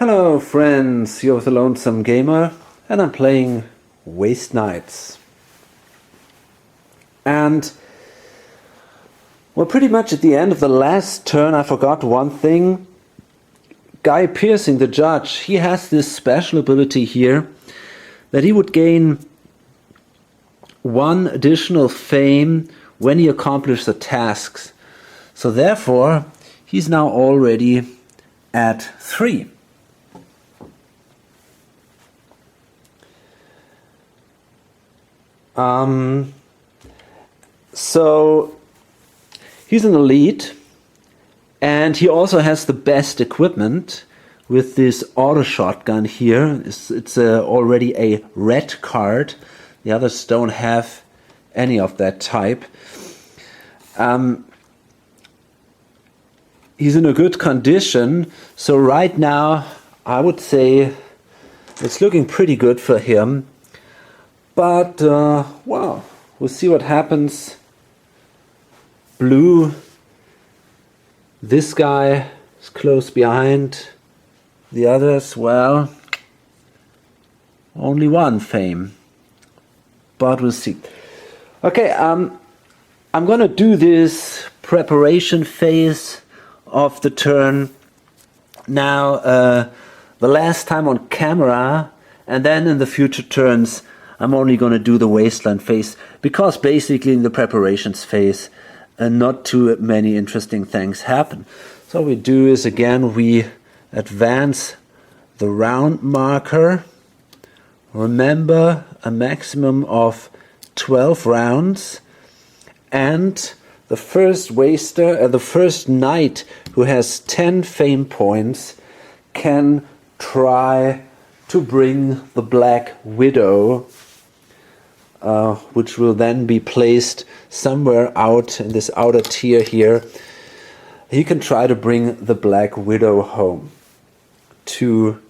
Hello friends, you're the Lonesome Gamer and I'm playing Waste Nights. And well, pretty much at the end of the last turn I forgot one thing. Guy Piercing, the judge, he has this special ability here that he would gain one additional fame when he accomplishes the tasks. So therefore he's now already at 3. So he's an elite, and he also has the best equipment with this auto shotgun here. It's already a red card. The others don't have any of that type. He's in a good condition, so right now I would say it's looking pretty good for him. But, well, we'll see what happens. Blue, this guy is close behind. The others, well, only one fame. But we'll see. Okay, I'm gonna do this preparation phase of the turn now, the last time on camera, and then in the future turns I'm only going to do the wasteland phase, because basically in the preparations phase not too many interesting things happen. So what we do is, again, we advance the round marker. Remember, a maximum of 12 rounds, and the first waster, the first knight who has 10 fame points can try to bring the Black Widow, which will then be placed somewhere out in this outer tier here. He can try to bring the Black Widow home to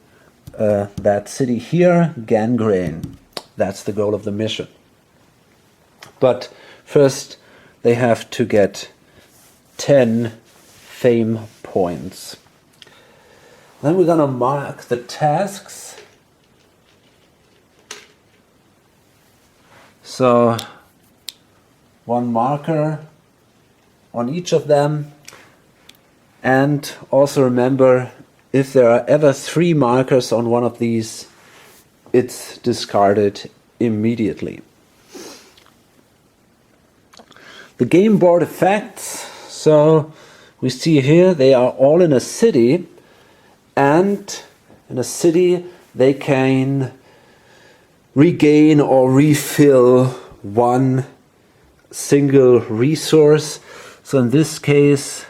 that city here, Gangrene. That's the goal of the mission. But first they have to get 10 fame points. Then we're gonna mark the tasks. So one marker on each of them, and also remember, if there are ever 3 markers on one of these, it's discarded immediately. The game board effects, so we see here they are all in a city, and in a city they can regain or refill one single resource. So in this case,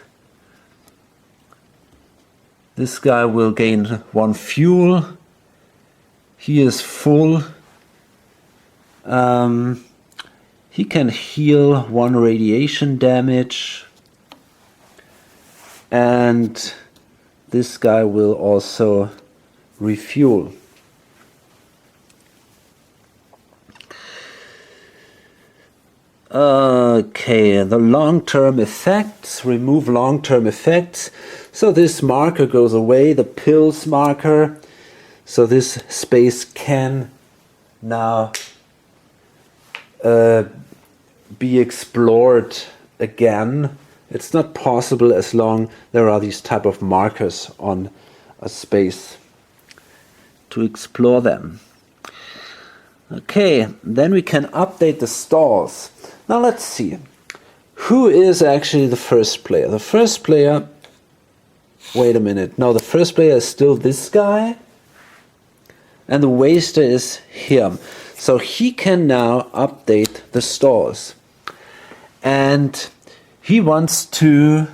this guy will gain 1 fuel. He is full. He can heal 1 radiation damage, and this guy will also refuel. Okay, the long-term effects, remove long-term effects. So this marker goes away, the pills marker. So this space can now be explored again. It's not possible as long there are these type of markers on a space to explore them. Okay, then we can update the stalls. Now let's see. Who is actually the first player? The first player... Wait a minute. No, the first player is still this guy. And the waster is him. So he can now update the stalls. And he wants that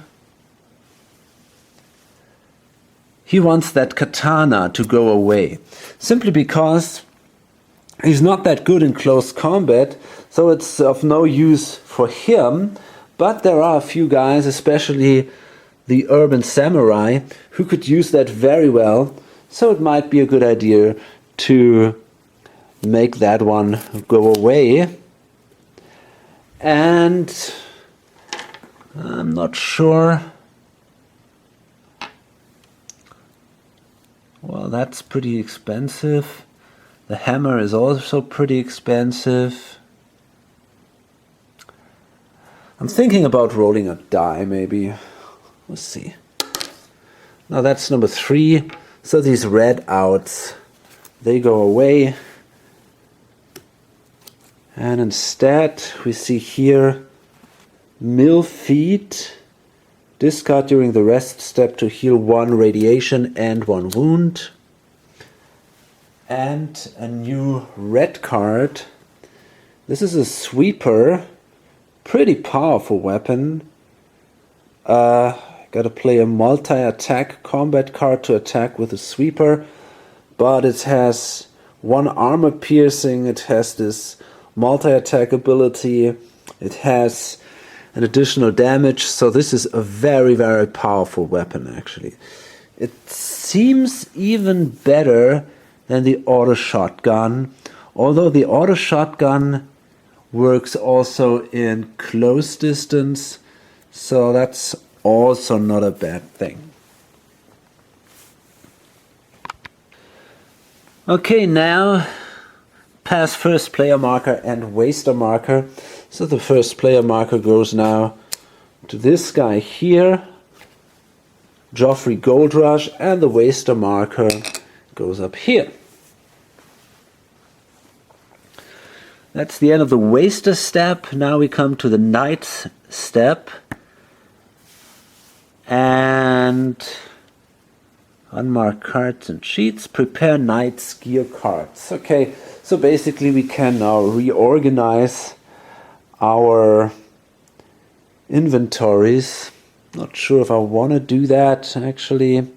katana to go away. Simply because he's not that good in close combat, so it's of no use for him. But there are a few guys, especially the urban samurai, who could use that very well. So it might be a good idea to make that one go away. And I'm not sure Well, that's pretty expensive. The hammer is also pretty expensive. I'm thinking about rolling a die, maybe. Let's see. Now that's number 3. So these red outs, they go away. And instead, we see here mill feet. Discard during the rest step to heal 1 radiation and 1 wound. And a new red card. This is a sweeper. Pretty powerful weapon. Gotta play a multi-attack combat card to attack with a sweeper. But it has 1 armor piercing. It has this multi-attack ability. It has an additional damage. So this is a very, very powerful weapon, actually. It seems even better than the auto shotgun, although the auto shotgun works also in close distance, so that's also not a bad thing. Okay, now pass first player marker and waster marker. So the first player marker goes now to this guy here, Joffrey Gold Rush, and the waster marker goes up here. That's the end of the waster step. Now we come to the knight step. And unmark cards and sheets. Prepare knight's gear cards. Okay, so basically we can now reorganize our inventories. Not sure if I want to do that, actually. I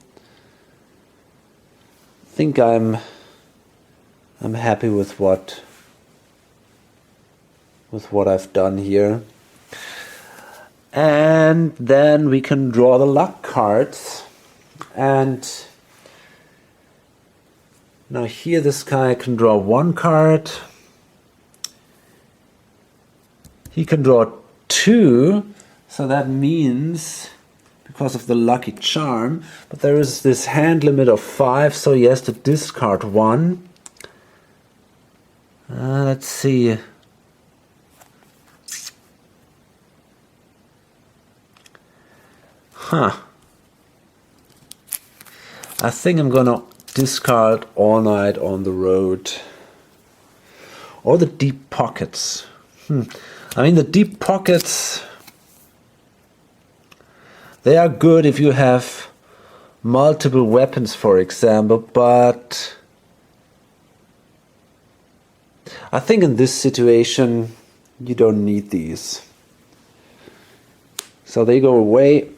think I'm happy with what I've done here. And then we can draw the luck cards. And now here this guy can draw 1 card. He can draw 2. So that means, because of the lucky charm, but there is this hand limit of 5, so he has to discard 1. Let's see. I think I'm gonna discard All Night on the Road. Or the Deep Pockets. I mean, the Deep Pockets, they are good if you have multiple weapons, for example, but I think in this situation you don't need these. So they go away.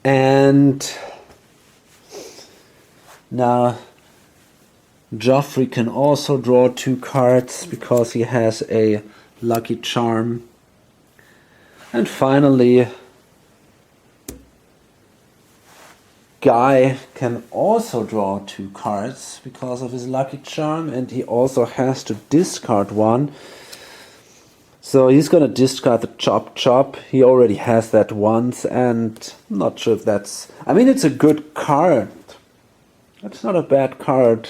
And now Joffrey can also draw 2 cards because he has a lucky charm. And finally, Guy can also draw 2 cards because of his lucky charm, and he also has to discard 1. So he's gonna discard the Chop Chop. He already has that once, and I'm not sure if that's... I mean, it's a good card. It's not a bad card.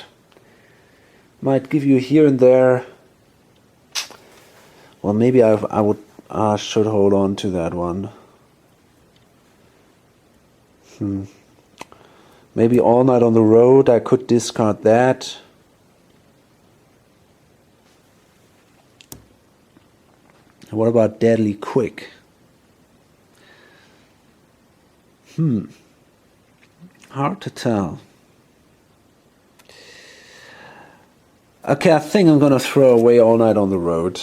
Might give you here and there. Well, maybe I should hold on to that one. Maybe All Night on the Road. I could discard that. What about Deadly Quick? Hard to tell. Okay, I think I'm gonna throw away All Night on the Road.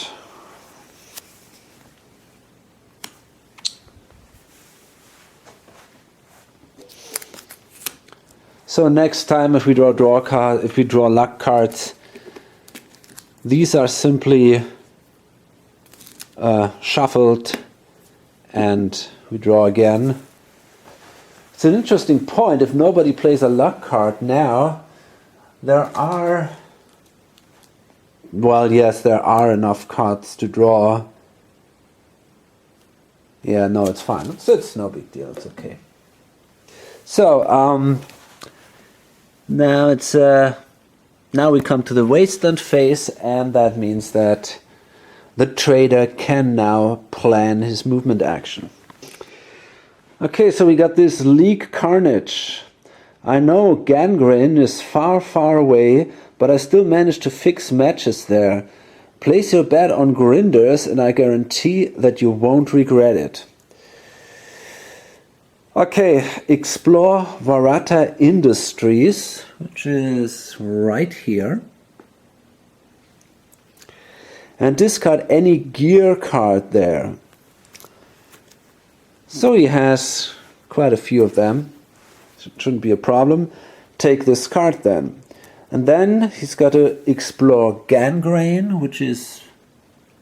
So next time, if we draw luck cards, these are simply shuffled, and we draw again. It's an interesting point. If nobody plays a luck card now, there are... Well, yes, there are enough cards to draw. Yeah, no, it's fine. It's no big deal. It's okay. So, Now it's now we come to the wasteland phase, and that means that the trader can now plan his movement action. Okay, so we got this leak carnage. I know gangrene is far, far away, but I still managed to fix matches there. Place your bet on grinders and I guarantee that you won't regret it. Okay, explore Varata Industries, which is right here. And discard any gear card there. So he has quite a few of them. Shouldn't be a problem. Take this card then. And then he's got to explore gangrene, which is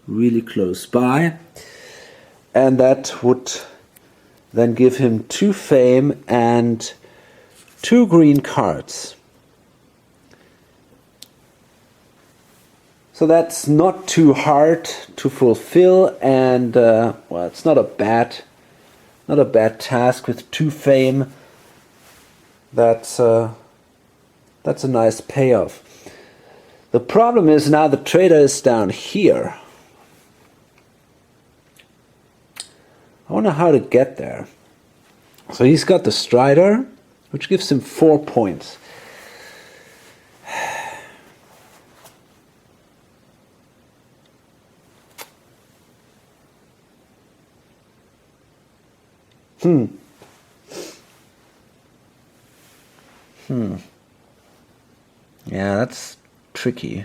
really close by. And that would then give him 2 fame and 2 green cards. So that's not too hard to fulfill, and well, it's not a bad task with 2 fame. That's a nice payoff. The problem is now the trader is down here. I wonder how to get there. So he's got the Strider, which gives him 4 points. Yeah, that's tricky.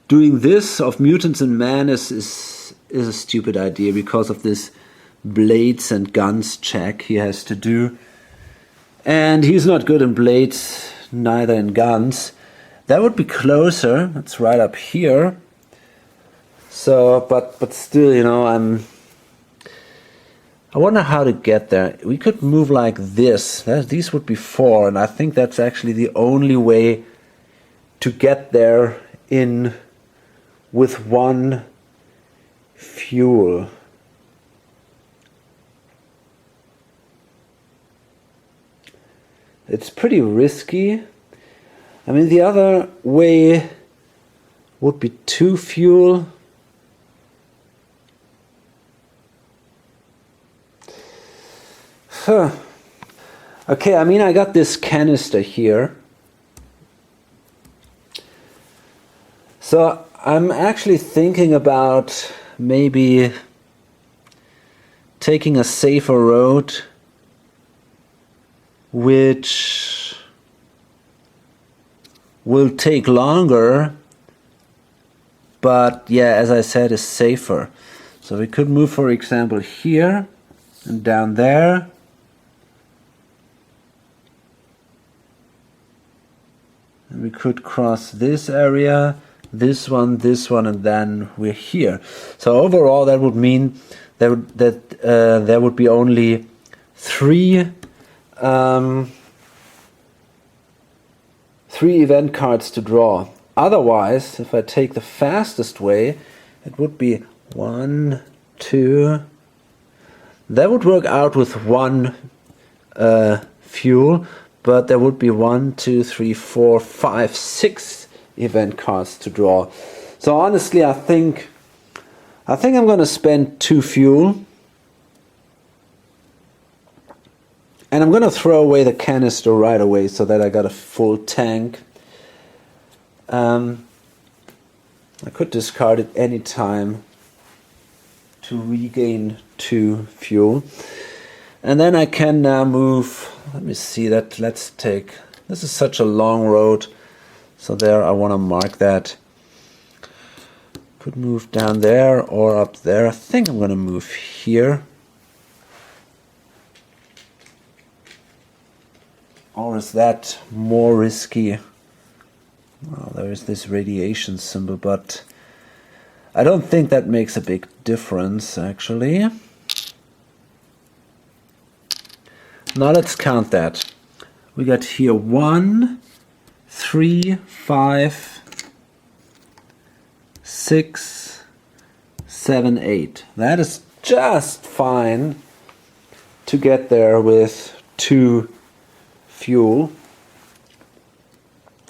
Doing this of mutants and man is a stupid idea because of this blades and guns check he has to do. And he's not good in blades, neither in guns. That would be closer. That's right up here. So, but still, you know, I wonder how to get there. We could move like this. These would be 4, and I think that's actually the only way to get there in with 1 fuel. It's pretty risky. I mean, the other way would be 2 fuel. Okay, I mean, I got this canister here. So I'm actually thinking about maybe taking a safer road, which will take longer, but yeah, as I said, is safer. So we could move, for example, here and down there. And we could cross this area, this one, and then we're here. So overall, that would mean that there would be only 3 event cards to draw. Otherwise, if I take the fastest way, it would be 1, 2. That would work out with 1 fuel. But there would be 1, 2, 3, 4, 5, 6 event cards to draw. So honestly, I think I'm going to spend 2 fuel. And I'm going to throw away the canister right away so that I got a full tank. I could discard it any time to regain 2 fuel. And then I can now move, let me see that, let's take, this is such a long road, so there I want to mark that. Could move down there or up there. I think I'm going to move here. Or is that more risky? Well, there is this radiation symbol, but I don't think that makes a big difference, actually. Now let's count that. We got here 1, 3, 5, 6, 7, 8. That is just fine to get there with 2 fuel.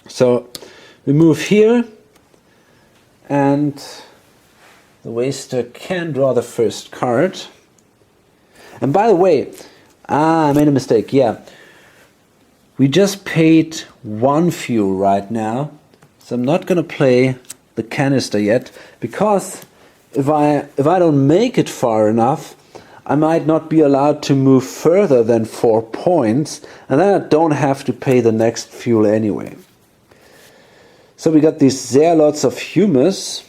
So we move here, and the waster can draw the first card. And by the way, I made a mistake, yeah. We just paid 1 fuel right now, so I'm not gonna play the canister yet, because if I don't make it far enough, I might not be allowed to move further than 4 points, and then I don't have to pay the next fuel anyway. So we got these Zealots of Humus,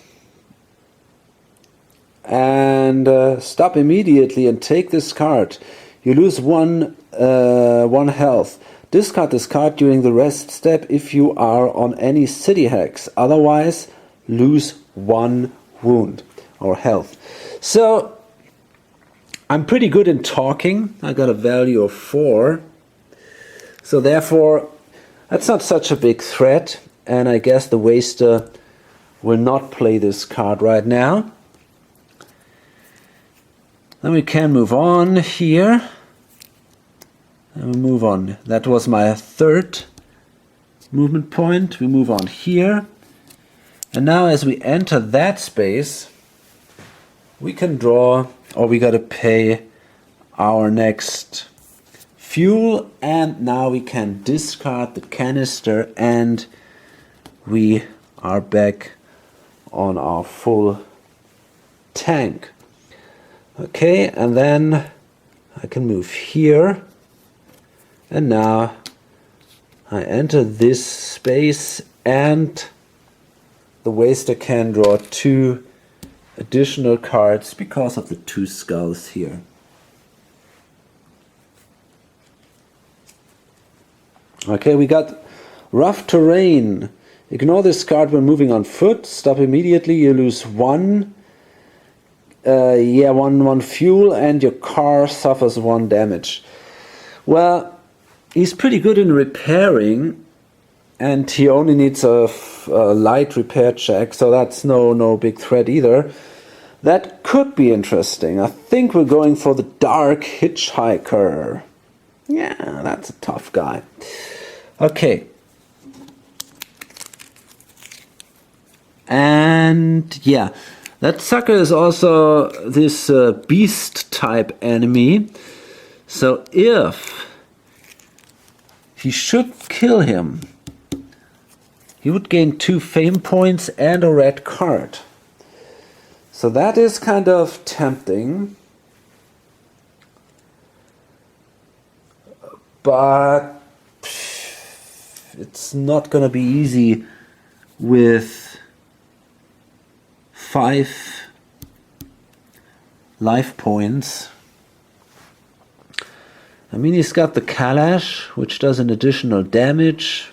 and stop immediately and take this card. You lose one health. Discard this card during the rest step if you are on any city hex. Otherwise, lose 1 wound or health. So I'm pretty good in talking. I got a value of 4. So therefore, that's not such a big threat. And I guess the waster will not play this card right now. Then we can move on here. And we move on. That was my 3rd movement point. We move on here. And now as we enter that space, we can draw, or we got to pay our next fuel. And now we can discard the canister, and we are back on our full tank. Okay, and then I can move here. And now I enter this space, and the waster can draw 2 additional cards because of the 2 skulls here. Okay, we got Rough Terrain. Ignore this card when moving on foot. Stop immediately. You lose 1. One fuel, and your car suffers 1 damage. Well, he's pretty good in repairing, and he only needs a light repair check, so that's no big threat either. That could be interesting. I think we're going for the Dark Hitchhiker. Yeah, that's a tough guy. Okay. And yeah, that sucker is also this beast type enemy. So if he should kill him, he would gain 2 fame points and a red card. So that is kind of tempting. But it's not gonna be easy with 5 life points. I mean, he's got the Kalash, which does an additional damage.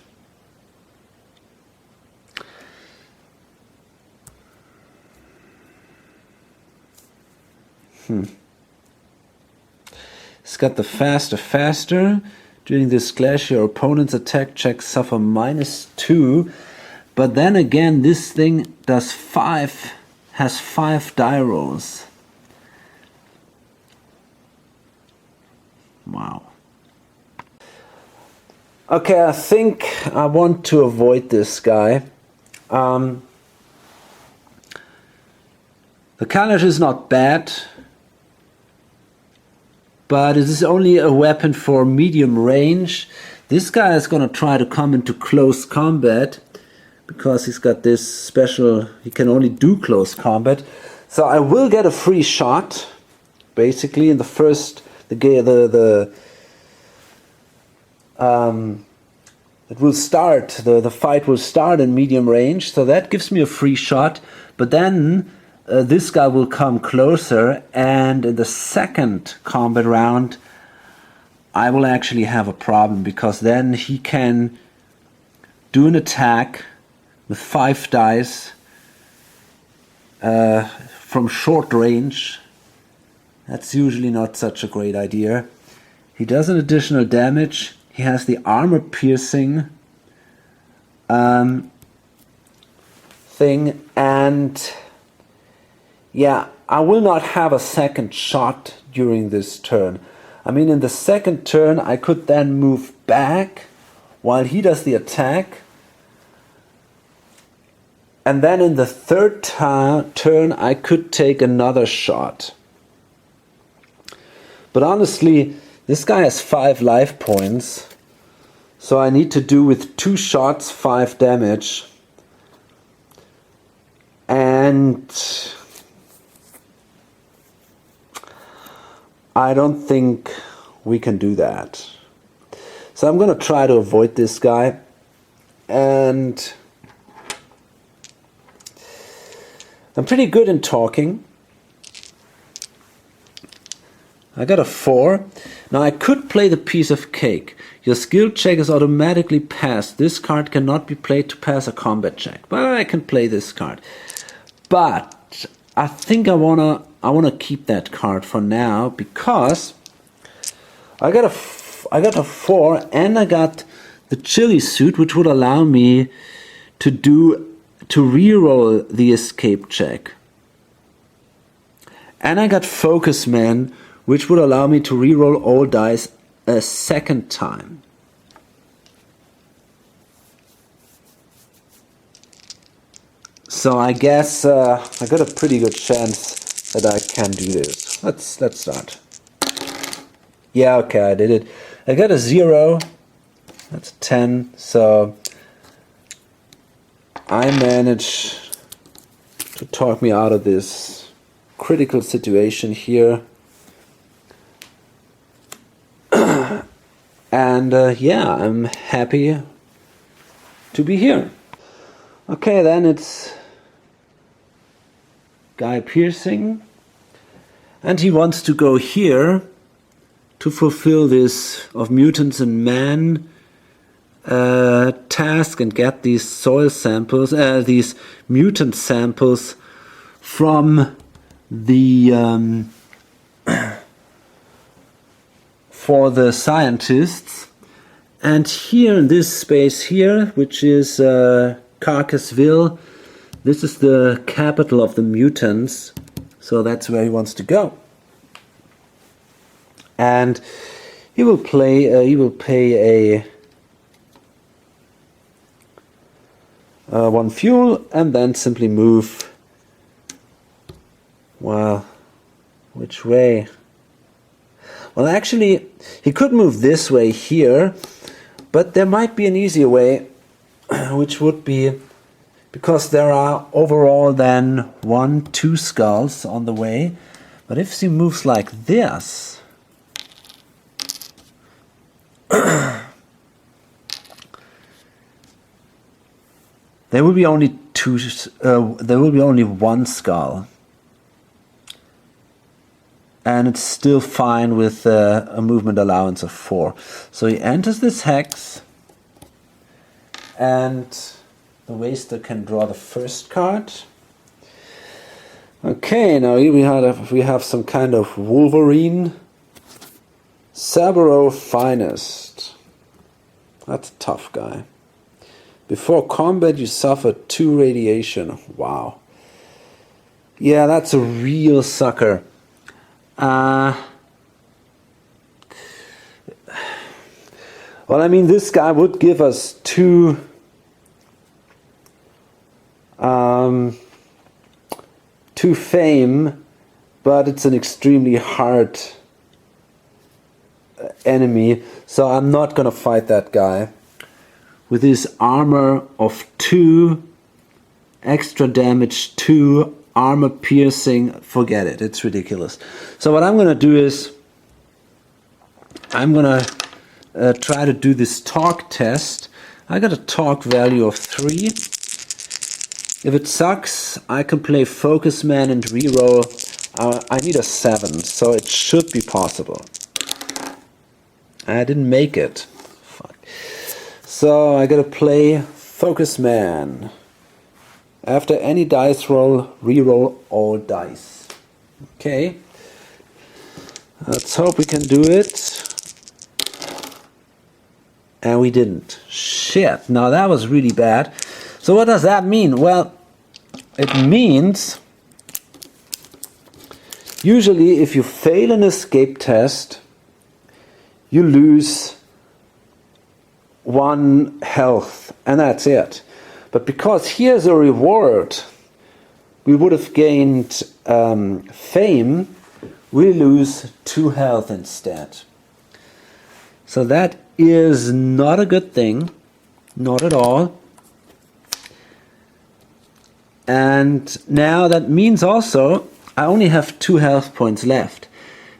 He's got the faster. During this clash, your opponent's attack checks suffer -2. But then again, this thing does has 5 die rolls. Wow. Okay, I think I want to avoid this guy. The Kalash is not bad, but it is only a weapon for medium range. This guy is going to try to come into close combat, because he's got this special, he can only do close combat. So I will get a free shot, basically, in the first, it will start, the fight will start in medium range, so that gives me a free shot. But then this guy will come closer, and in the second combat round, I will actually have a problem, because then he can do an attack with 5 dice from short range. That's usually not such a great idea. He does an additional damage. He has the armor piercing thing, and yeah, I will not have a second shot during this turn. I mean, in the second turn, I could then move back while he does the attack. And then in the third turn, I could take another shot. But honestly, this guy has 5 life points. So I need to do with 2 shots 5 damage. And I don't think we can do that. So I'm going to try to avoid this guy. And I'm pretty good in talking. I got a 4. Now I could play the piece of cake. Your skill check is automatically passed. This card cannot be played to pass a combat check. But I can play this card. But I think I wanna keep that card for now because I got a 4 and I got the chili suit, which would allow me to reroll the escape check. And I got Focus Man, which would allow me to reroll all dice a second time. So I guess I got a pretty good chance that I can do this. Let's start. Yeah, okay, I did it. I got a 0. That's a 10. So I managed to talk me out of this critical situation here. And yeah, I'm happy to be here. Okay, then it's Guy Piercing. And he wants to go here to fulfill this of mutants and man task and get these soil samples, these mutant samples from the for the scientists. And here in this space here, which is Carcassville, this is the capital of the mutants, so that's where he wants to go. And he will pay a 1 fuel and then simply move. Well, which way? Well, actually, he could move this way here, but there might be an easier way, which would be, because there are overall then 2 skulls on the way, but if he moves like this, there will be only there will be only 1 skull. And it's still fine with a movement allowance of 4. So he enters this hex, and the waster can draw the first card. Okay, now here we have some kind of Wolverine. Cerbero Finest. That's a tough guy. Before combat you suffer 2 radiation. Wow. Yeah, that's a real sucker. Well, I mean, this guy would give us 2 fame, but it's an extremely hard enemy, so I'm not gonna fight that guy. With his armor of 2, extra damage 2, armor piercing, forget it, it's ridiculous. So what I'm gonna do is I'm gonna try to do this talk test. I got a talk value of 3. If it sucks, I can play Focus Man and reroll. I need a 7, so it should be possible. I didn't make it. Fuck. So I gotta play Focus Man. After any dice roll, reroll all dice. Okay. Let's hope we can do it. And we didn't. Shit. Now that was really bad. So what does that mean? Well, it means usually if you fail an escape test, you lose 1 health, and that's it. But because here's a reward, we would have gained fame, we lose 2 health instead. So that is not a good thing, not at all. And now that means also I only have 2 health points left.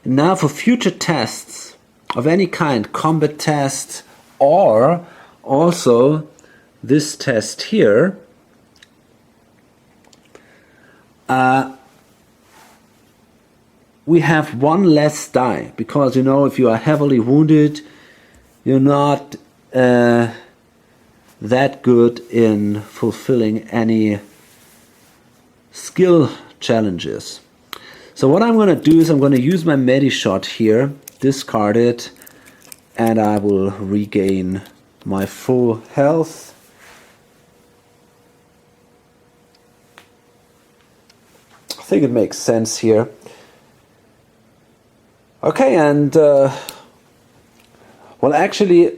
And now for future tests of any kind, combat tests, or also this test here, we have 1 less die, because you know, if you are heavily wounded, you're not that good in fulfilling any skill challenges. So what I'm going to do is I'm going to use my Medi-Shot here, discard it, and I will regain my full health. I think it makes sense here. Okay, and well, actually,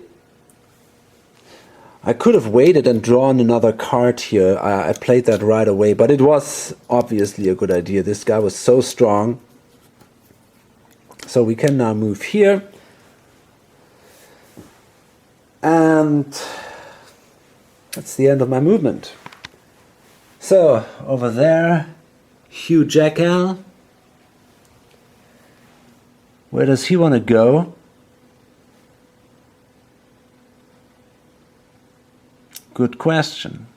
I could have waited and drawn another card here. I played that right away, but it was obviously a good idea. This guy was so strong. So we can now move here. And that's the end of my movement. So, over there, Hugh Jackal. Where does he want to go? Good question.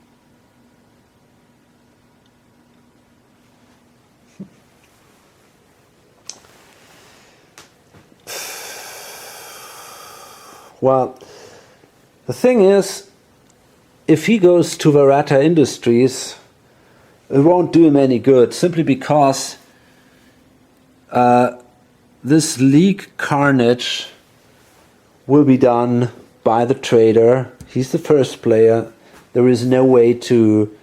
Well, the thing is, if he goes to Verata Industries, it won't do him any good, simply because this League Carnage will be done by the trader. He's the first player. There is no way to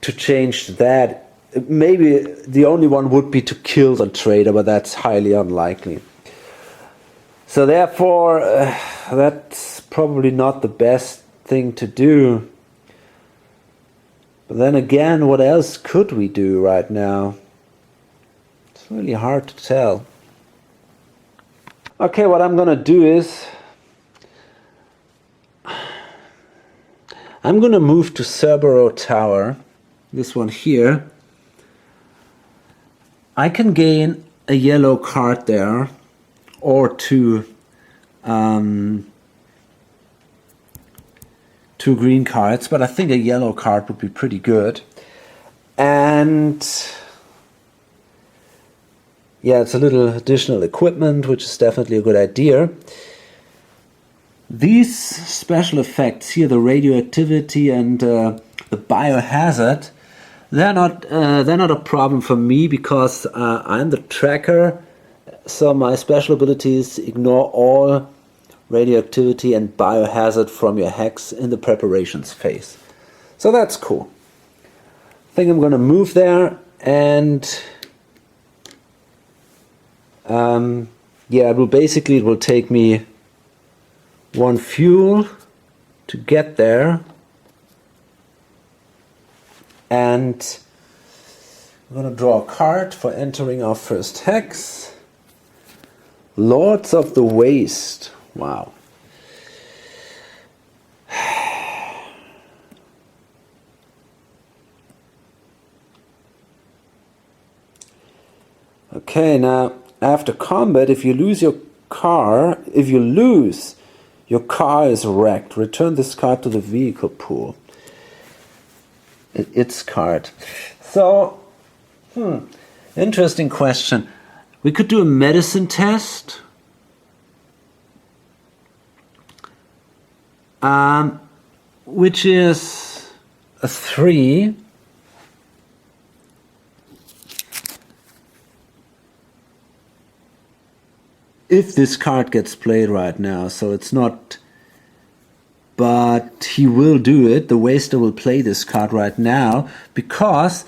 change that. Maybe the only one would be to kill the trader, but that's highly unlikely. So therefore, that's probably not the best thing to do. But then again, what else could we do right now? It's really hard to tell. Okay, what I'm gonna do is I'm gonna move to Cerbero Tower, this one here. I can gain a yellow card there, or two green cards, but I think a yellow card would be pretty good. And yeah, it's a little additional equipment, which is definitely a good idea. These special effects here, the radioactivity and the biohazard, they're not a problem for me, because I'm the tracker. So my special abilities ignore all radioactivity and biohazard from your hex in the preparations phase. So that's cool. I think I'm going to move there, and yeah, it will take me 1 fuel to get there, and I'm going to draw a card for entering our first hex. Lords of the Waste. Wow. Okay, now after combat, if you lose your car is wrecked. Return this card to the vehicle pool. Its card. So, interesting question. We could do a medicine test. Which is a 3. If this card gets played right now, so it's not, but he will do it. The waster will play this card right now, because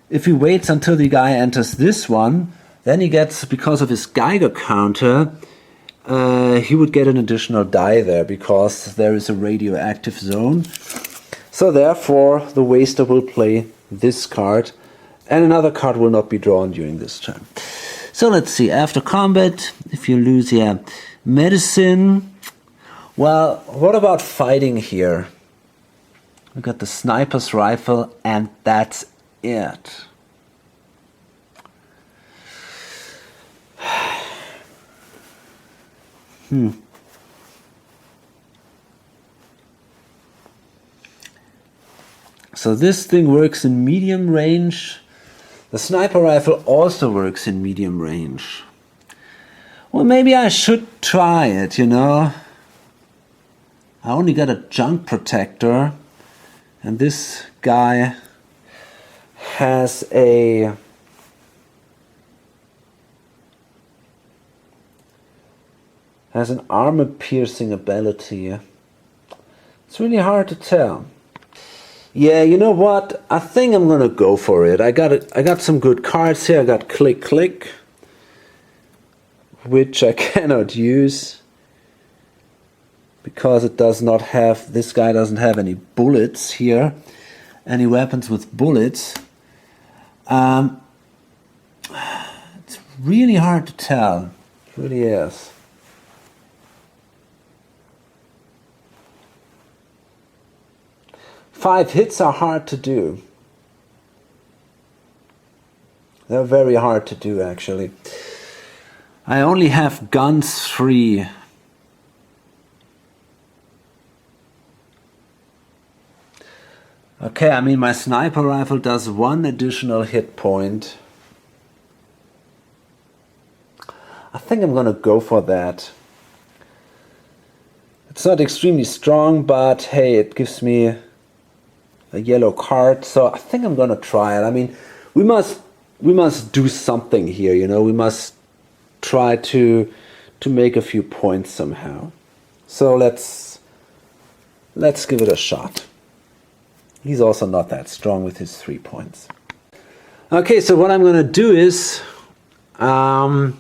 if he waits until the guy enters this one, Then he gets, because of his Geiger counter, he would get an additional die there because there is a radioactive zone. So therefore, the waster will play this card, and another card will not be drawn during this turn. So let's see, after combat, if you lose here, medicine. Well, what about fighting here? We got the sniper's rifle, and that's it. So this thing works in medium range. The sniper rifle also works in medium range. Well, maybe I should try it, you know. I only got a junk protector, and this guy has an armor-piercing ability. It's really hard to tell. Yeah, you know what? I think I'm gonna go for it. I got some good cards here. I got Click Click, which I cannot use because it does not have. This guy doesn't have any bullets here, any weapons with bullets. It's really hard to tell. It really is. Five hits are hard to do. They're very hard to do, actually. I only have guns 3. Okay, I mean my sniper rifle does 1 additional hit point. I think I'm gonna go for that. It's not extremely strong, but hey, it gives me a yellow card, so I think I'm gonna try it. I mean, we must do something here, you know. We must try to make a few points somehow. So let's give it a shot. He's also not that strong with his 3 points. Okay, so what I'm gonna do is I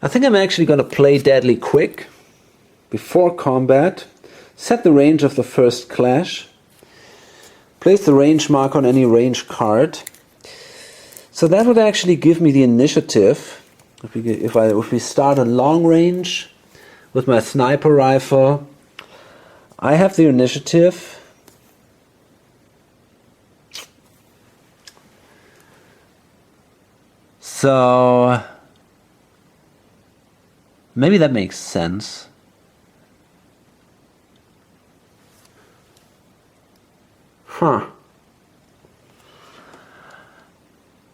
think I'm actually gonna play Deadly Quick before combat, set the range of the first clash, place the range mark on any range card. So that would actually give me the initiative. If we start a long range with my sniper rifle, I have the initiative. So maybe that makes sense.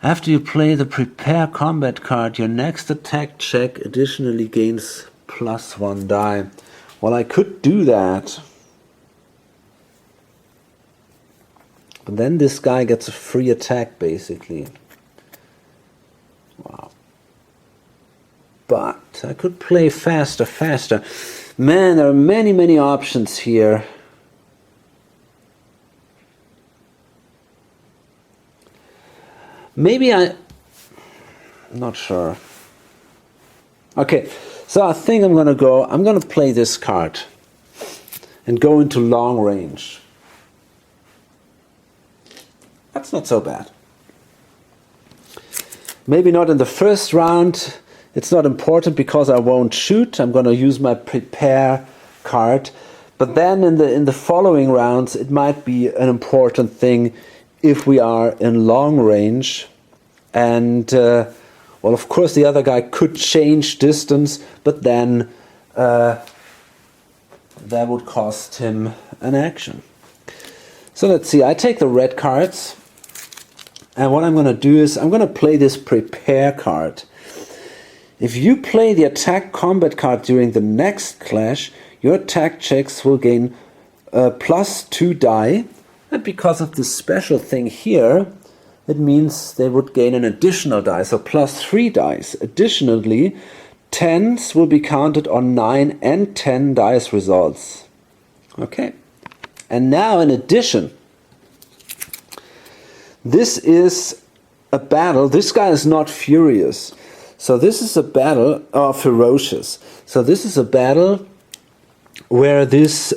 After you play the Prepare Combat card, your next attack check additionally gains +1 die. Well, I could do that. But then this guy gets a free attack, basically. Wow. But I could play faster. Man, there are many options here. Maybe I'm not sure. Okay, so I think I'm gonna play this card and go into long range. That's not so bad. Maybe not in the first round. It's not important because I won't shoot. I'm gonna use my Prepare card. But then in the following rounds, it might be an important thing if we are in long range. And well, of course the other guy could change distance, but then that would cost him an action. So let's see, I take the red cards, and what I'm going to do is I'm going to play this Prepare card. If you play the Attack Combat card during the next clash, your attack checks will gain +2 die, and because of this special thing here, it means they would gain an additional die, so +3 dice. Additionally, 10s will be counted on 9 and 10 dice results. Okay. And now in addition, this is a battle. This guy is not furious. So this is a battle, or ferocious. So this is a battle where this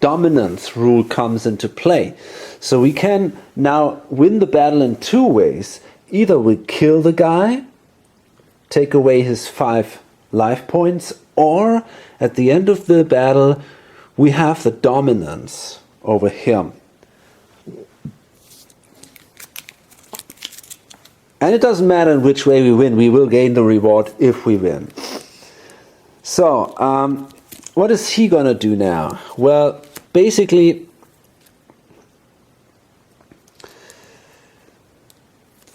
dominance rule comes into play. So we can now win the battle in two ways. Either we kill the guy, take away his 5 life points, or at the end of the battle we have the dominance over him. And it doesn't matter in which way we win, we will gain the reward if we win. So, what is he gonna do now? Well, basically,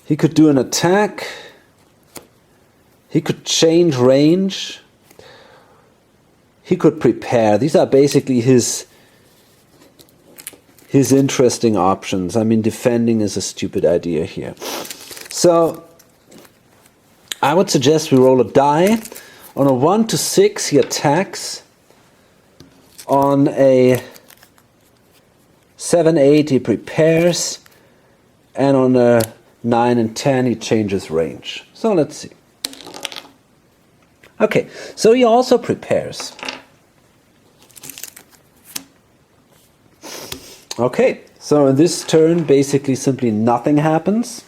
he could do an attack, he could change range, he could prepare. These are basically his interesting options. I mean, defending is a stupid idea here. So, I would suggest we roll a die. On a 1 to 6 he attacks. On a 7-8 he prepares. And on a 9 and 10 he changes range. So let's see. Okay, so he also prepares. Okay, so in this turn basically simply nothing happens.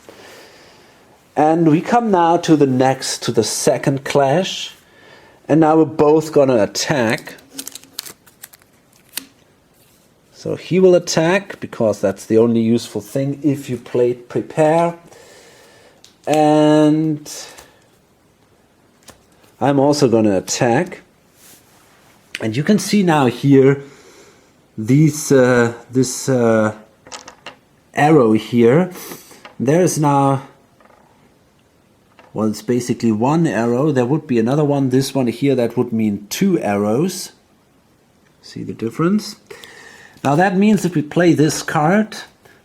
And we come now to the second clash. And now we're both gonna attack. So he will attack, because that's the only useful thing if you played prepare. And I'm also gonna attack. And you can see now here, this arrow here. There is now, well, it's basically one arrow. There would be another one, this one here, that would mean 2 arrows. See the difference? Now that means if we play this card,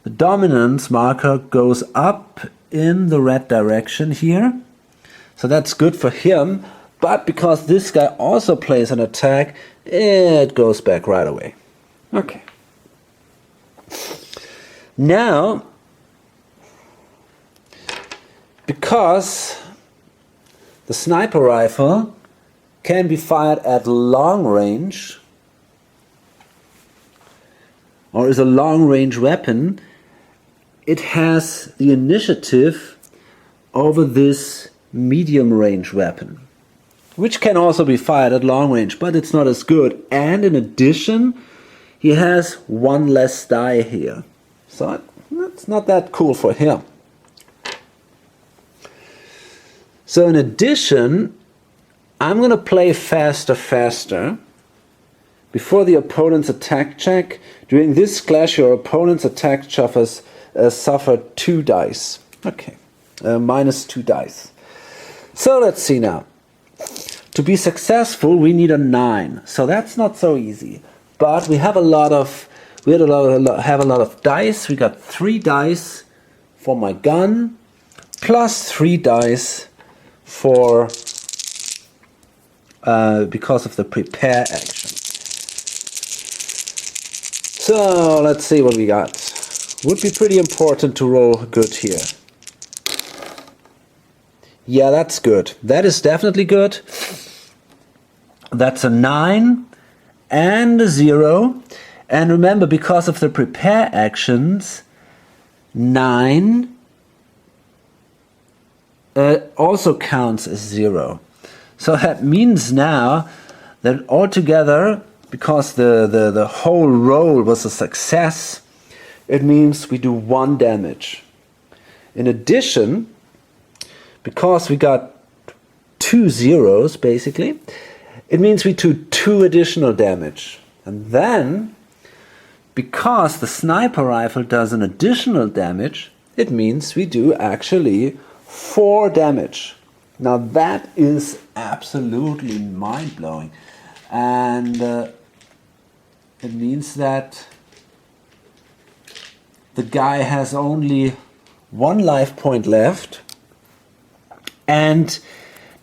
the dominance marker goes up in the red direction here. So that's good for him, but because this guy also plays an attack, it goes back right away. Okay. Now, because the sniper rifle can be fired at long range, or is a long range weapon, it has the initiative over this medium range weapon, which can also be fired at long range, but it's not as good. And in addition, he has 1 less die here. So that's not that cool for him. So in addition, I'm going to play faster. Before the opponent's attack check, during this clash your opponent's attack suffer 2 dice. Okay, minus 2 dice. So let's see now. To be successful we need a 9. So that's not so easy. But we have a lot of dice. We got 3 dice for my gun, plus 3 dice for because of the prepare action. So let's see what we got. Would be pretty important to roll good here. Yeah, that's good. That is definitely good. That's a 9 and a 0. And remember, because of the prepare actions, 9 also counts as 0. So that means now that altogether, because the whole roll was a success, it means we do 1 damage. In addition, because we got 2 zeros basically, it means we do 2 additional damage. And then, because the sniper rifle does an additional damage, it means we do actually 4 damage. Now that is absolutely mind-blowing. And it means that the guy has only 1 life point left. And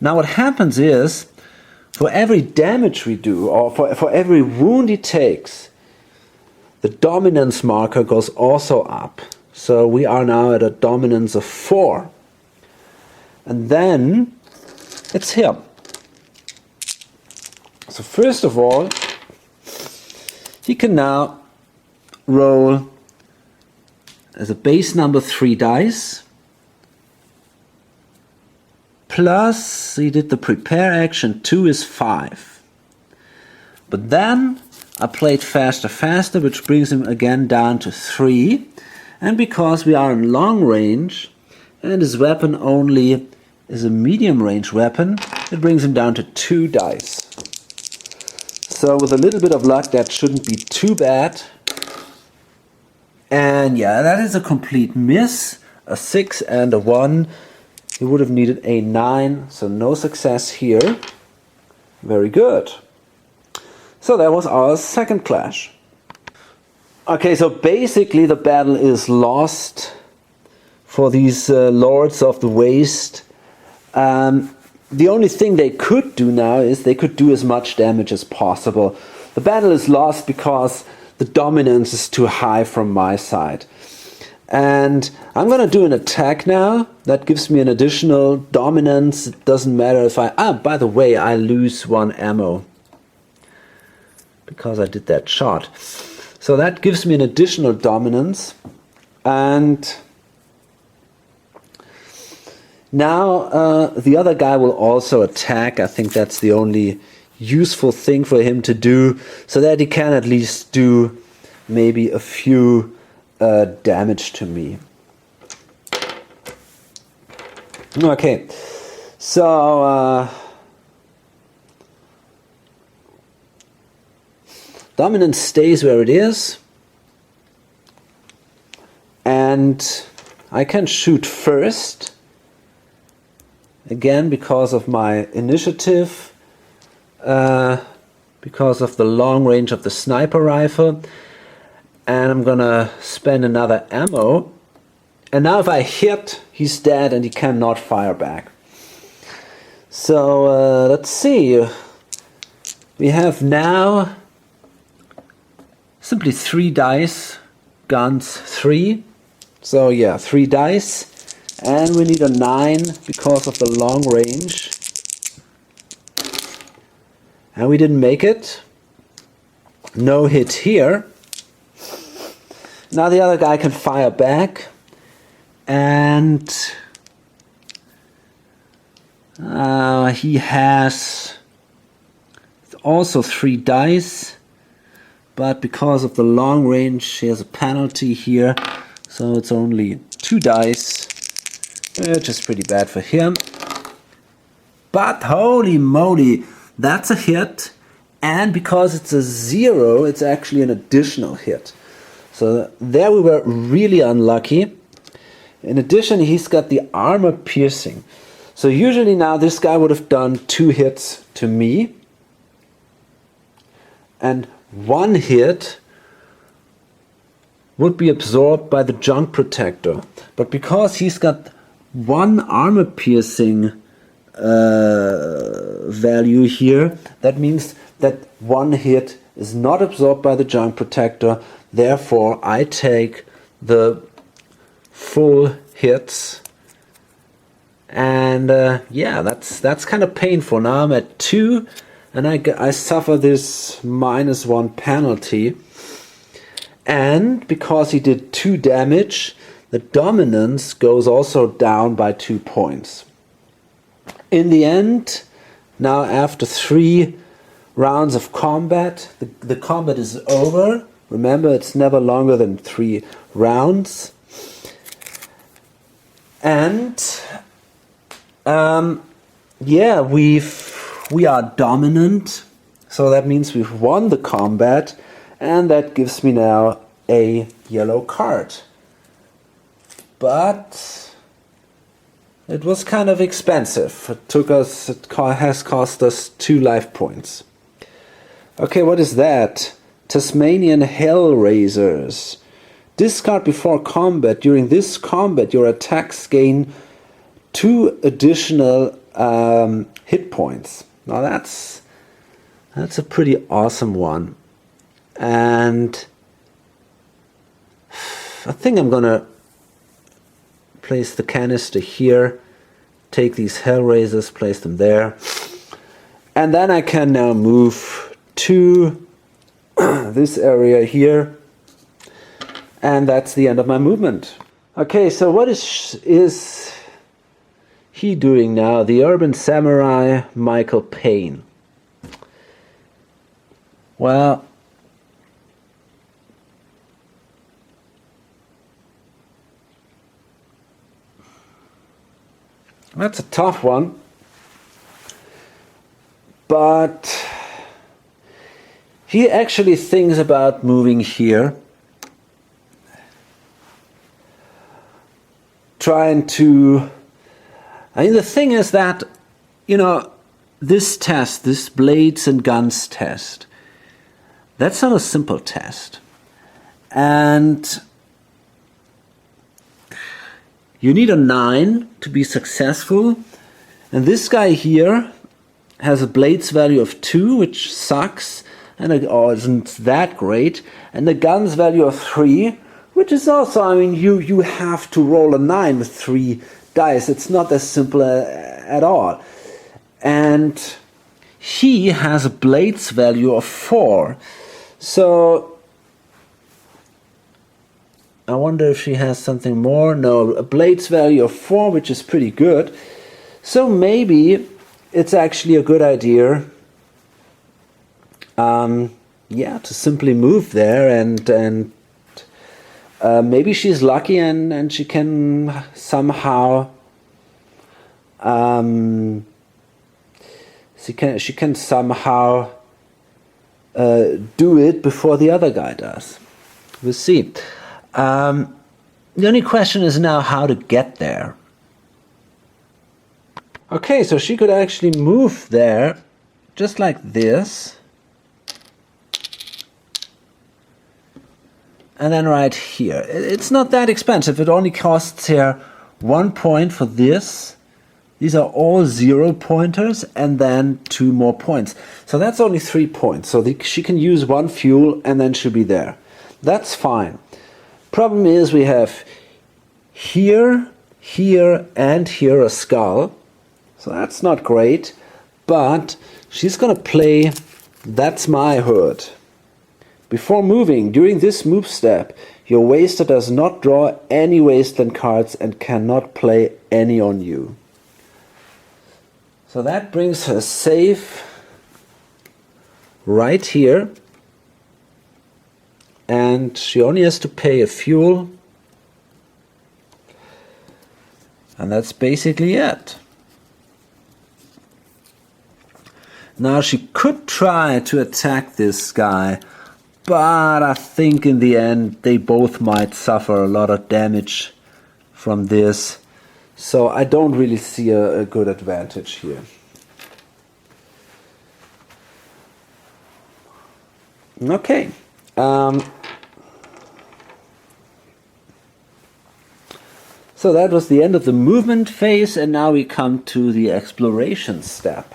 now what happens is, for every damage we do, or for every wound he takes, the dominance marker goes also up. So we are now at a dominance of 4. And then it's him. So first of all, he can now roll as a base number 3 dice. Plus, he did the prepare action, 2 is 5. But then I played faster, faster, which brings him again down to 3. And because we are in long range, and his weapon only is a medium range weapon, it brings him down to 2 dice. So with a little bit of luck, that shouldn't be too bad. And yeah, that is a complete miss. A 6 and a 1. He would have needed a 9, so no success here. Very good. So that was our second clash. Okay, so basically the battle is lost for these Lords of the Waste. The only thing they could do now is they could do as much damage as possible. The battle is lost because the dominance is too high from my side. And I'm going to do an attack now. That gives me an additional dominance. It doesn't matter if I... Ah, by the way, I lose 1 ammo. Because I did that shot. So that gives me an additional dominance. And now the other guy will also attack. I think that's the only useful thing for him to do. So that he can at least do maybe a few damage to me. Okay, so dominance stays where it is, and I can shoot first again because of my initiative, because of the long range of the sniper rifle. And I'm gonna spend another ammo. And now if I hit, he's dead and he cannot fire back. So let's see. We have now simply 3 dice. Guns 3. So yeah, 3 dice. And we need a 9 because of the long range. And we didn't make it. No hit here. Now the other guy can fire back, and he has also 3 dice, but because of the long range he has a penalty here, so it's only 2 dice, which is pretty bad for him. But holy moly, that's a hit, and because it's a 0, it's actually an additional hit. So there we were really unlucky. In addition, he's got the armor piercing. So usually now this guy would have done 2 hits to me. And 1 hit would be absorbed by the junk protector. But because he's got 1 armor piercing value here, that means that 1 hit is not absorbed by the junk protector. Therefore, I take the full hits, and yeah, that's kind of painful. Now I'm at 2, and I suffer this -1 penalty. And because he did 2 damage, the dominance goes also down by 2 points. In the end, now after 3 rounds of combat, the combat is over. Remember, it's never longer than 3 rounds. And yeah, we are dominant. So that means we've won the combat, and that gives me now a yellow card. But it was kind of expensive. It has cost us 2 life points. Okay, what is that? Tasmanian Hellraisers. Discard before combat. During this combat, your attacks gain 2 additional hit points. Now that's That's a pretty awesome one. And I think I'm gonna place the canister here, take these Hellraisers, place them there, and then I can now move to this area here, and that's the end of my movement. Okay, so what is he doing now? The Urban Samurai Michael Payne. Well, that's a tough one, but he actually thinks about moving here, trying to... I mean, the thing is that, you know, this test, this blades and guns test, that's not a simple test. And you need a 9 to be successful. And this guy here has a blades value of 2, which sucks, and isn't that great. And the guns value of 3, which is also, I mean, you have to roll a 9 with 3 dice. It's not as simple at all. And he has a blades value of 4. So I wonder if she has something more. No, a blades value of 4, which is pretty good. So maybe it's actually a good idea, yeah, to simply move there, and maybe she's lucky and she can somehow she can somehow do it before the other guy does. We'll see. The only question is now how to get there. Okay, so she could actually move there just like this. And then right here. It's not that expensive. It only costs here 1 point for this. These are all 0 pointers, and then 2 more points. So that's only 3 points. So she can use 1 fuel and then she'll be there. That's fine. Problem is we have here, here, and here a skull. So that's not great. But she's going to play That's My Hood. Before moving, during this move step, your waster does not draw any wasteland cards and cannot play any on you. So that brings her safe right here. And she only has to pay a fuel. And that's basically it. Now she could try to attack this guy, but I think in the end they both might suffer a lot of damage from this. So I don't really see a good advantage here. Okay. So that was the end of the movement phase, and now we come to the exploration step.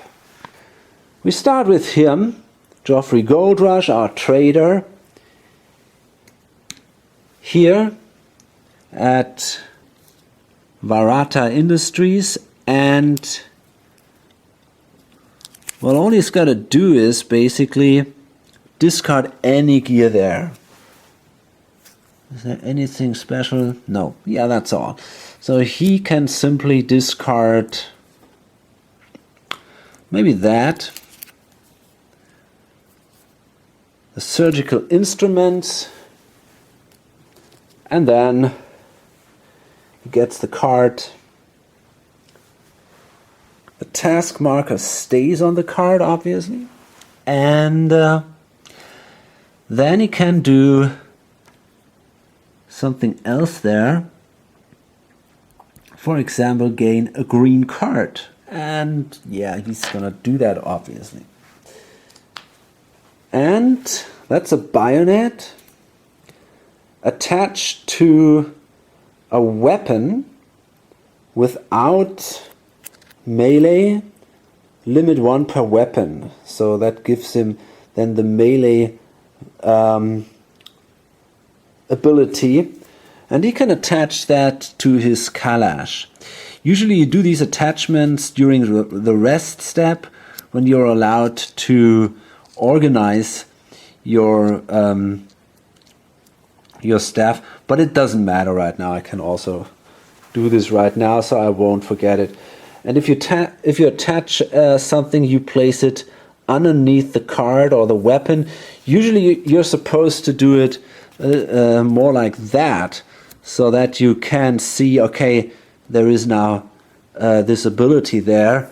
We start with him, Geoffrey Goldrush, our trader, here at Varata Industries, and well, all he's got to do is basically discard any gear there. Is there anything special? No. Yeah, that's all. So he can simply discard maybe that, the surgical instruments, and then he gets the card. The task marker stays on the card, obviously, and then he can do something else there. For example, gain a green card, and yeah, he's gonna do that obviously. And that's a bayonet attached to a weapon without melee, limit 1 per weapon. So that gives him then the melee ability. And he can attach that to his Kalash. Usually you do these attachments during the rest step, when you're allowed to organize your staff. But it doesn't matter right now. I can also do this right now, so I won't forget it. And if you attach something, you place it underneath the card or the weapon. Usually you're supposed to do it more like that, so that you can see, okay, there is now this ability there.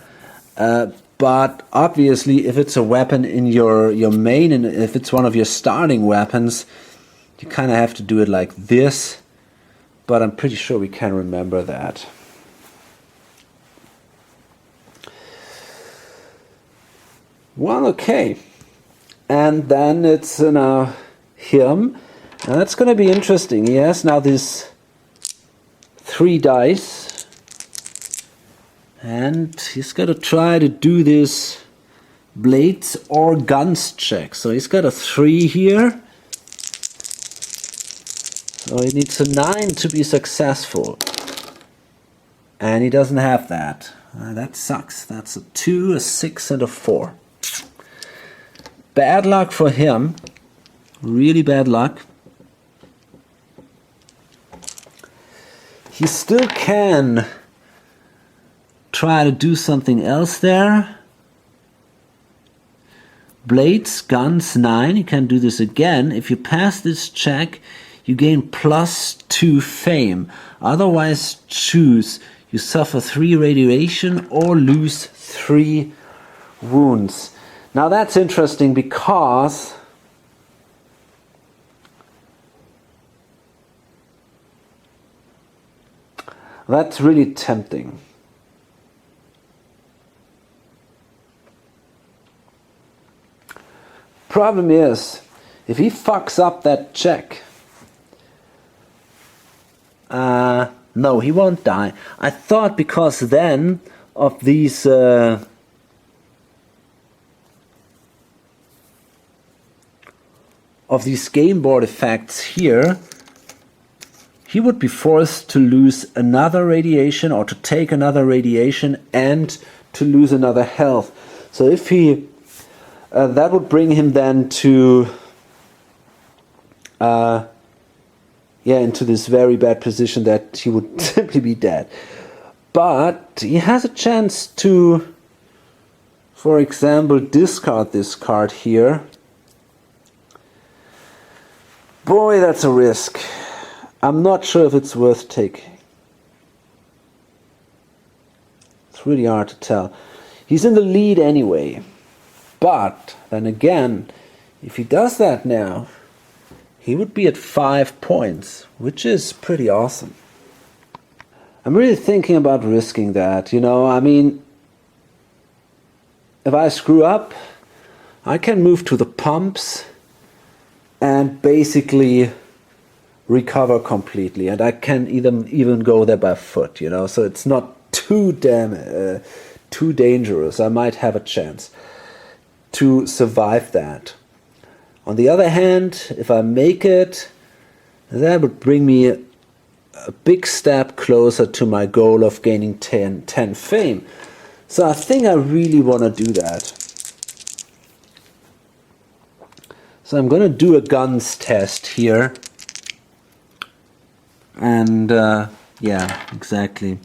But obviously, if it's a weapon in your main, and if it's one of your starting weapons, you kind of have to do it like this. But I'm pretty sure we can remember that. Well, okay. And then it's now him. And that's going to be interesting. He has now these 3 dice. And he's got to try to do this blades or guns check. So he's got a 3 here. So he needs a 9 to be successful. And he doesn't have that. That sucks. That's a 2, a 6, and a 4. Bad luck for him. Really bad luck. He still can try to do something else there. Blades, guns, 9. You can do this again. If you pass this check, you gain +2 fame. Otherwise, choose. You suffer 3 radiation or lose 3 wounds. Now that's interesting because that's really tempting. Problem is, if he fucks up that check, no, he won't die. I thought because then of these game board effects here, he would be forced to lose another radiation, or to take another radiation, and to lose another health. So if he that would bring him then to into this very bad position that he would simply be dead. But he has a chance to, for example, discard this card here. Boy, that's a risk. I'm not sure if it's worth taking. It's really hard to tell. He's in the lead anyway. But then again, if he does that now, he would be at 5 points, which is pretty awesome. I'm really thinking about risking that, I mean, if I screw up, I can move to the pumps and basically recover completely, and I can even go there by foot, so it's not too dangerous. I might have a chance to survive that. On the other hand, if I make it, that would bring me a big step closer to my goal of gaining 10 fame. So I think I really want to do that. So I'm going to do a guns test here. And yeah, exactly.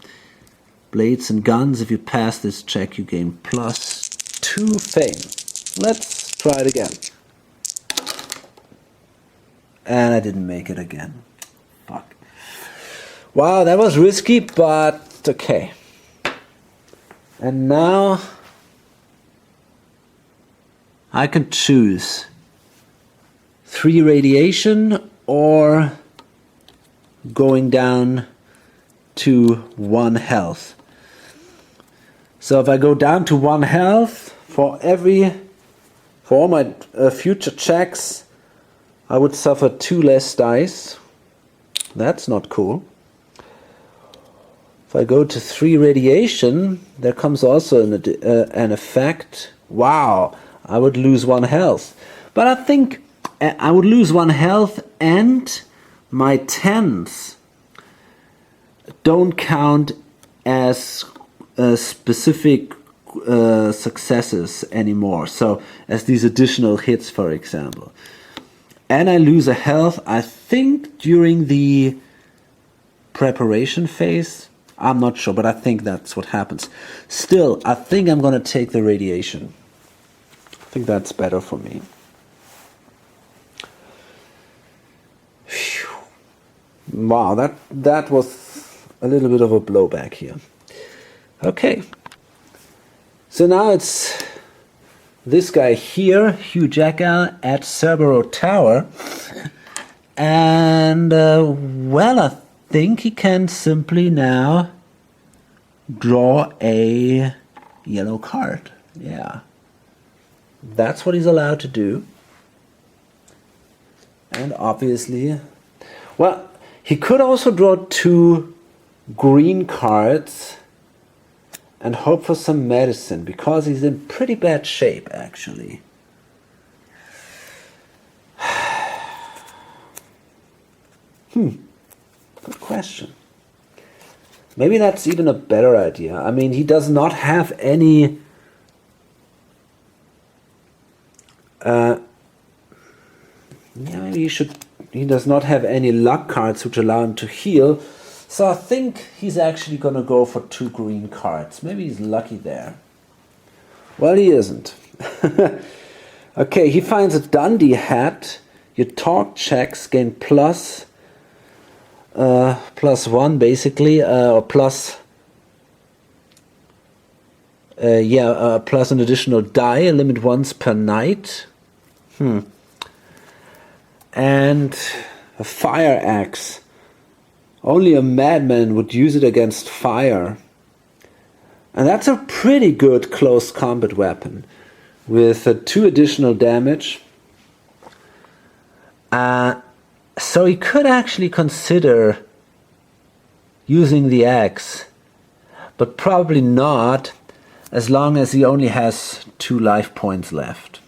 Blades and guns, if you pass this check, you gain +2 fame. Let's try it again. And I didn't make it again. Fuck. Wow, that was risky, but okay. And now I can choose 3 radiation or going down to 1 health. So if I go down to 1 health, for all my future checks, I would suffer 2 less dice. That's not cool. If I go to 3 radiation, there comes also an effect. Wow, I would lose 1 health. But I think I would lose 1 health, and my 10s don't count as specific successes anymore. So as these additional hits, for example. And I lose a health, I think, during the preparation phase. I'm not sure, but I think that's what happens. Still, I think I'm going to take the radiation. I think that's better for me. Whew. Wow, that was a little bit of a blowback here. Okay. So now it's this guy here, Hugh Jackal at Cerbero Tower. And, well, I think he can simply now draw a yellow card. Yeah. That's what he's allowed to do. And obviously, well, he could also draw 2 green cards and hope for some medicine, because he's in pretty bad shape, actually. Good question. Maybe that's even a better idea. I mean, he does not have any maybe he does not have any luck cards which allow him to heal. So I think he's actually going to go for 2 green cards. Maybe he's lucky there. Well, he isn't. Okay, he finds a Dundee hat. Your talk checks gain plus 1 basically, or plus plus an additional die, a limit once per night. And a fire axe. Only a madman would use it against fire. And that's a pretty good close combat weapon with 2 additional damage. So he could actually consider using the axe, but probably not, as long as he only has 2 life points left.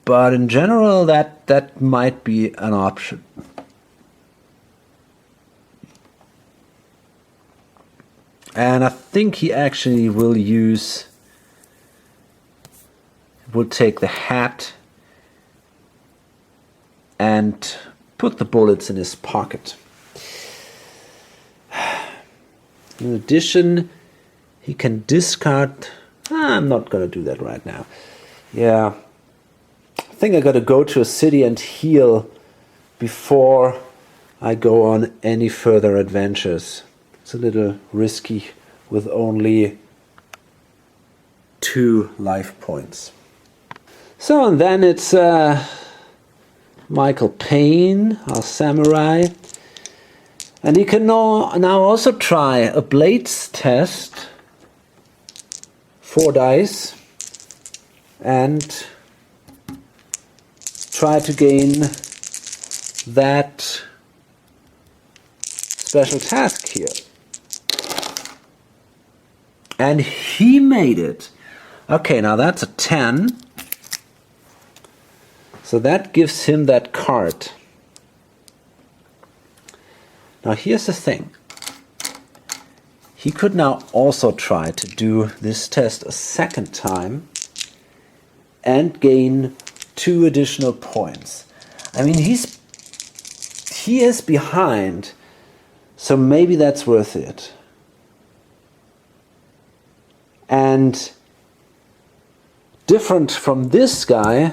But in general, that might be an option. And I think he actually will take the hat and put the bullets in his pocket. In addition, he can discard... I'm not going to do that right now. Yeah. I think I got to go to a city and heal before I go on any further adventures. It's a little risky with only 2 life points. So, and then it's Michael Payne, our samurai. And he can now also try a blades test. 4 dice. And try to gain that special task here. And he made it. Okay, now that's a 10. So that gives him that card. Now here's the thing. He could now also try to do this test a second time and gain 2 additional points. I mean, he is behind, so maybe that's worth it. And different from this guy,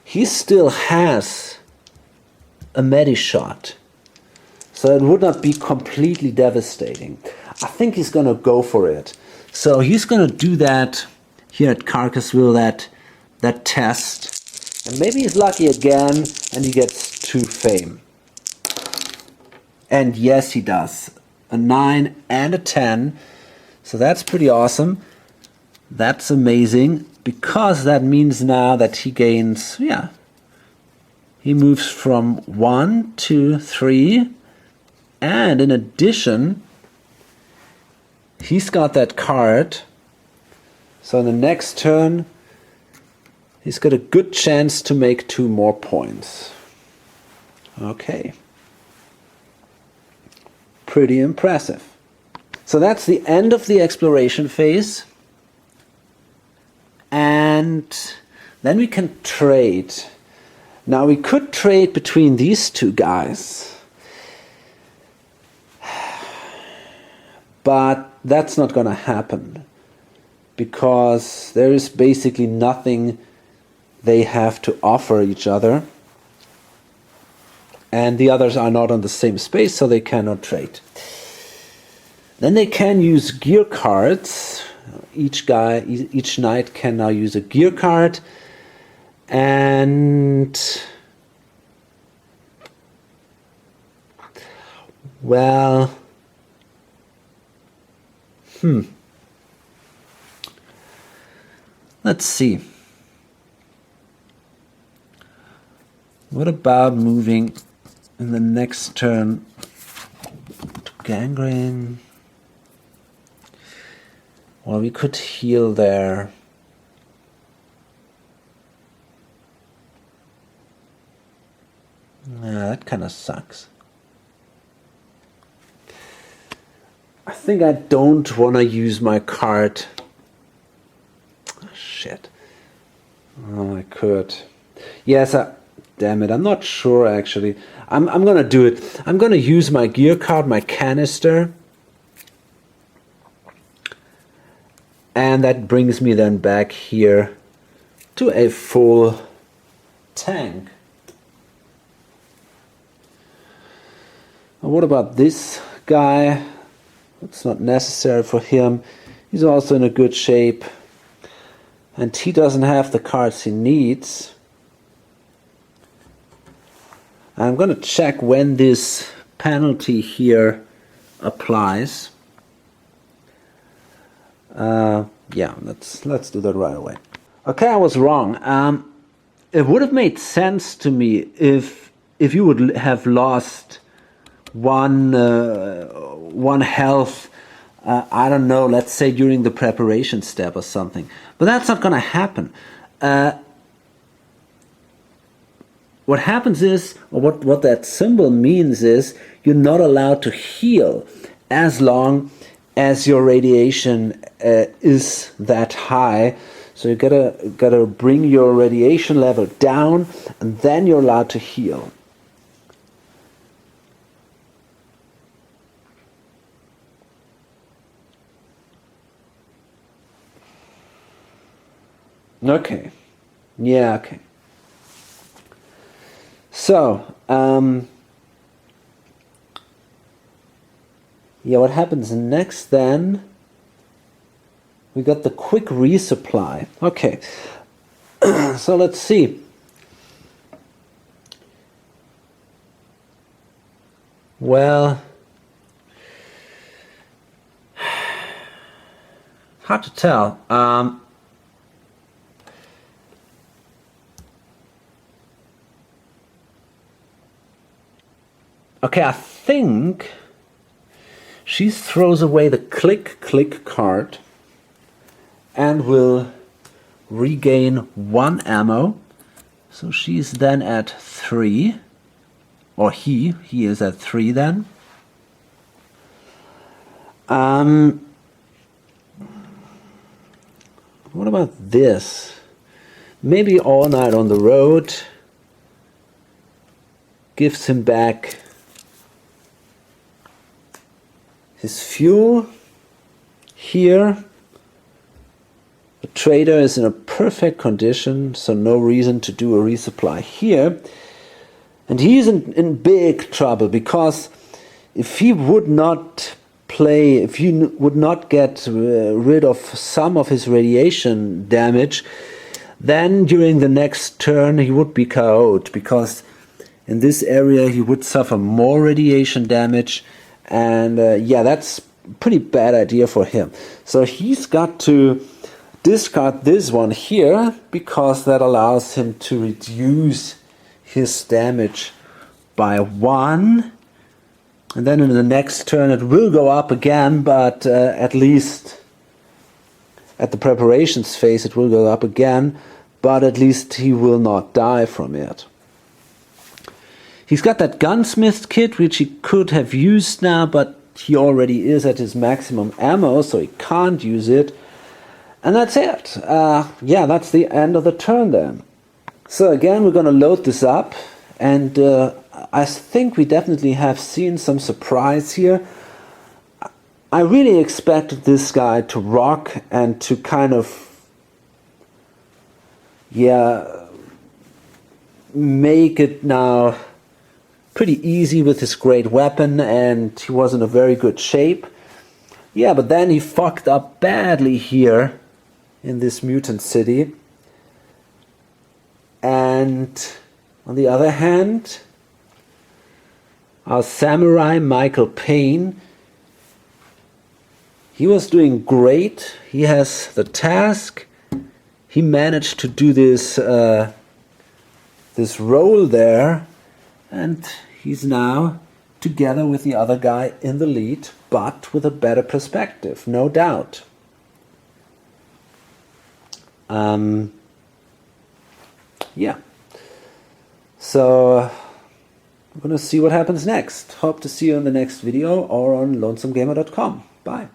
he still has a medi-shot. So it would not be completely devastating. I think he's going to go for it. So he's going to do that here at Carcassville, that test. And maybe he's lucky again and he gets 2 fame. And yes, he does. A 9 and a 10. So that's pretty awesome. That's amazing, because that means now that he gains, he moves from 1 to 3 And in addition, he's got that card. So in the next turn, he's got a good chance to make 2 more points. Okay. Pretty impressive. So that's the end of the exploration phase. And then we can trade. Now we could trade between these 2 guys. But that's not going to happen. Because there is basically nothing they have to offer each other. And the others are not on the same space, so they cannot trade. Then they can use gear cards. Each knight can now use a gear card. And well, let's see. What about moving in the next turn to gangrene? Well, we could heal there. That kind of sucks. I think I don't want to use my card. Oh, shit. Oh, I could. Yes, damn it. I'm not sure, actually. I'm going to do it. I'm going to use my gear card, my canister. And that brings me then back here to a full tank. And what about this guy? It's not necessary for him. He's also in a good shape. And he doesn't have the cards he needs. I'm going to check when this penalty here applies. Yeah, let's do that right away. Okay, I was wrong. It would have made sense to me if you would have lost one health. I don't know. Let's say during the preparation step or something. But that's not going to happen. What happens is, or what that symbol means is, you're not allowed to heal as long as your radiation is that high. So you gotta bring your radiation level down, and then you're allowed to heal. Okay. Yeah, okay. So, yeah, what happens next then? We got the quick resupply. Okay, so let's see. Well, hard to tell. Okay, I think she throws away the click card and will regain 1 ammo. So she's then at 3. Or he is at 3 then. What about this? Maybe all night on the road gives him back his fuel. Here the trader is in a perfect condition, so no reason to do a resupply here. And he's in big trouble, because if he would not get rid of some of his radiation damage, then during the next turn he would be KO'd, because in this area he would suffer more radiation damage. And yeah, that's a pretty bad idea for him. So he's got to discard this one here, because that allows him to reduce his damage by 1. And then in the next turn it will go up again, but at least at the preparations phase it will go up again, but at least he will not die from it. He's got that gunsmith kit, which he could have used now, but he already is at his maximum ammo, so he can't use it. And that's it. Yeah, that's the end of the turn then. So again, we're going to load this up, and I think we definitely have seen some surprise here. I really expected this guy to rock and to kind of, yeah, make it now pretty easy with his great weapon, and he was in a very good shape. Yeah, but then he fucked up badly here in this mutant city. And on the other hand, our samurai Michael Payne, he was doing great. He has the task. He managed to do this this role there, and he's now together with the other guy in the lead, but with a better perspective, no doubt. Yeah. So we're going to see what happens next. Hope to see you in the next video or on lonesomegamer.com. Bye.